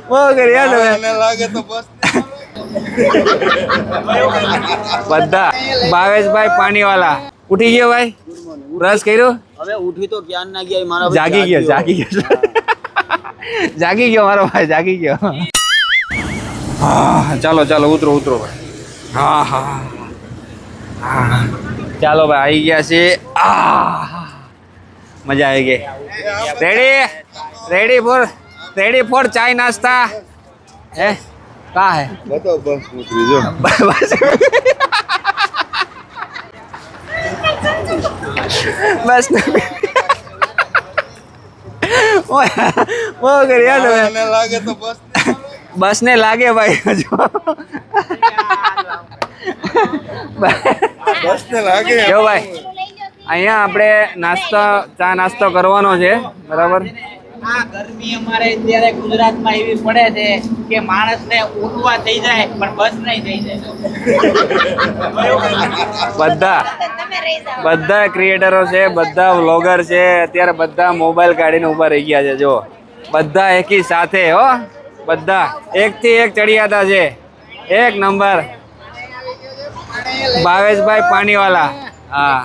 બહુ કરી લાગે તો બસ બધા ભાવેશભાઈ પાણીવાલા ઉઠી ગયો ભાઈ બ્રશ કર્યો હવે ઉઠી તો ક્યાં ના ગયા મારા જાગી ગયો જાગી ગયો મારો ભાઈ જાગી ગયો હા ચાલો ચાલો ઉતરો ઉતરો ભાઈ હા હા હા ચાલો ભાઈ આવી ગયા છે મજા આવી ગઈ રેડી ફોર ચાય નાસ્તા હે કા હે બતાવ બસ ઉતરી જો બસ બહુ કરી લાગે તો બસ બસ ને લાગે ભાઈ બસ ને લાગે જો ભાઈ અહીંયા આપણે ચા નાસ્તો કરવાનો છે બરાબર આ ગરમી અમારે અત્યારે ગુજરાતમાં એવી પડે છે કે માણસને ઊંઘવા થઈ જાય પણ બસ નહીં થઈ જાય બધા ક્રિએટરો છે બધા વ્લોગર છે અત્યારે બધા મોબાઈલ કાઢીને ઊભા રહી ગયા છે જો બધા એકી સાથે હો બધા એકથી એક ચડિયાતા છે એક નંબર ભાવેશભાઈ પાણીવાલા હા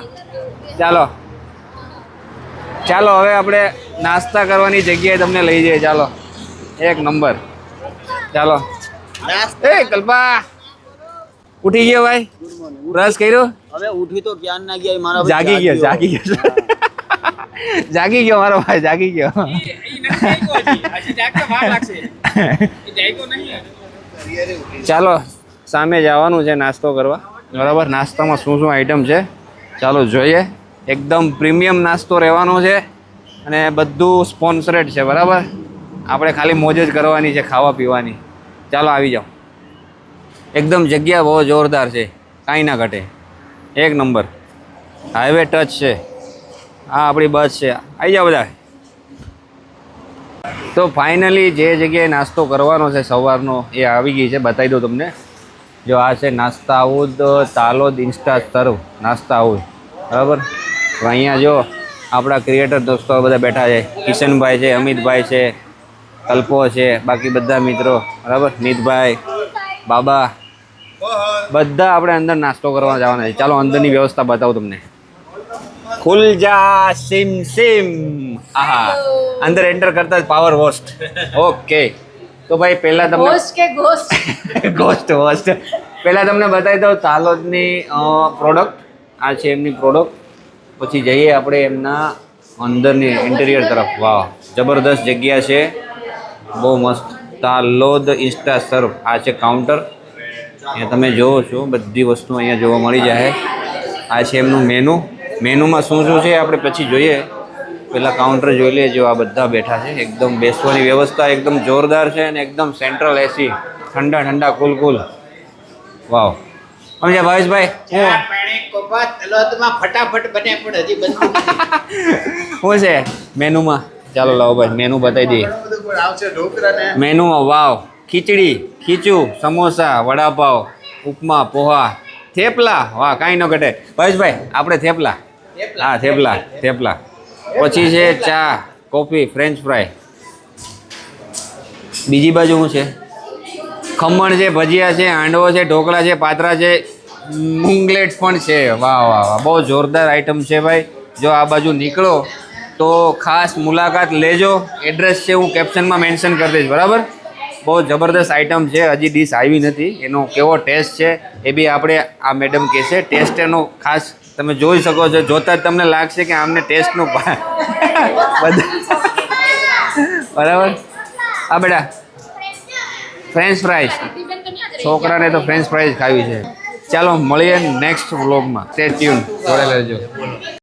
ચાલો ચાલો હવે આપણે નાસ્તા કરવાની જગ્યાએ તમને લઈ જઈએ ચાલો એક નંબર ચાલો એ કલ્પા ઉઠી ગયો ભાઈ બ્રશ કર્યો હવે ઉઠી તો ક્યાં ના ગયા મારા જાગી ગયો જાગી ગયો મારો ભાઈ જાગી ગયો ચાલો સામે જવાનું છે નાસ્તો કરવા બરાબર નાસ્તામાં શું શું આઈટમ છે ચાલો જોઈએ એકદમ પ્રીમિયમ નાસ્તો રહેવાનો છે અને બધું સ્પોન્સરેડ છે બરાબર આપણે ખાલી મોજ જ કરવાની છે ખાવા પીવાની ચાલો આવી જાઓ એકદમ જગ્યા બહુ જોરદાર છે કાંઈ ના ઘટે એક નંબર હાઈવે ટચ છે આ આપણી બસ છે આવી જાઓ બધા તો ફાઇનલી જે જગ્યાએ નાસ્તો કરવાનો છે સવારનો એ આવી ગઈ છે બતાવી દઉં તમને જો આ છે નાસ્તા આઉદ તાલોદ ઇન્સ્ટા સર્વ નાસ્તા આઉદ બરાબર તો અહીંયા જો આપણા ક્રિએટર દોસ્તો બધા બેઠા છે કિશનભાઈ છે અમિતભાઈ છે કલ્પો છે બાકી બધા મિત્રો બરાબર નીતભાઈ બાબા બધા આપણે અંદર નાસ્તો કરવા જવાના છે ચાલો અંદરની વ્યવસ્થા બતાવું તમને ખુલજા સિમ સિમ આહા અંદર એન્ટર કરતા જ પાવર હોસ્ટ ઓકે તો ભાઈ પહેલા તમને ગોસ્ટ પહેલા તમને બતાવી દઉં તાલોદની પ્રોડક્ટ આ છે એમની પ્રોડક્ટ પછી જઈએ આપણે એમના અંદરની ઇન્ટિરિયર તરફ વાહ જબરદસ્ત જગ્યા છે બહુ મસ્ત તાલોદ ઇન્સ્ટા સર્વ આ છે કાઉન્ટર અહીંયા તમે જોવો છો બધી વસ્તુ અહીંયા જોવા મળી જાય આ છે એમનું મેનુમાં શું શું છે આપણે પછી જોઈએ પહેલાં કાઉન્ટર જોઈ લઈએ જો આ બધા બેઠા છે એકદમ બેસવાની વ્યવસ્થા એકદમ જોરદાર છે અને એકદમ સેન્ટ્રલ એસી ઠંડા ઠંડા કુલ વાવ સમજ્યા ભાવેશભાઈ ફટાફટ બને પણ હજી બનતું શું છે મેનુમાં ચાલો લાવો ભાઈ મેનુ બતાવી દઈએ મેનુમાં વાવ ખીચડી ખીચું સમોસા વડાપાવ ઉપમા પોહા થેપલા વાહ કાંઈ ન ઘટે ભાવેશભાઈ આપણે થેપલા હા થેપલા પછી છે ચા કોફી ફ્રેન્ચ ફ્રાય બીજી બાજુ શું છે ખમણ છે ભજીયા છે હાંડવો છે ઢોકળા છે પાત્રા છે મુંગલેટ પણ છે વાહ વાહ વાહ બહુ જોરદાર આઈટમ છે ભાઈ જો આ બાજુ નીકળો તો ખાસ મુલાકાત લેજો એડ્રેસ છે હું કેપ્શનમાં મેન્શન કરી દઈશ બરાબર બહુ જબરદસ્ત આઈટમ છે હજી ડીશ આવી નથી એનો કેવો ટેસ્ટ છે એ બી આપણે આ મેડમ કહેશે ટેસ્ટ એનો ખાસ તમે જોઈ શકો છો જોતાં જ તમને લાગશે કે આમને ટેસ્ટનું બરાબર આ બેટા ફ્રેન્ચ ફ્રાઈઝ છોકરાને તો ફ્રેન્ચ ફ્રાઈઝ ખાવી છે ચાલો મળીએ નેક્સ્ટ વ્લોગમાં સ્ટે ટ્યુન જોડે રહેજો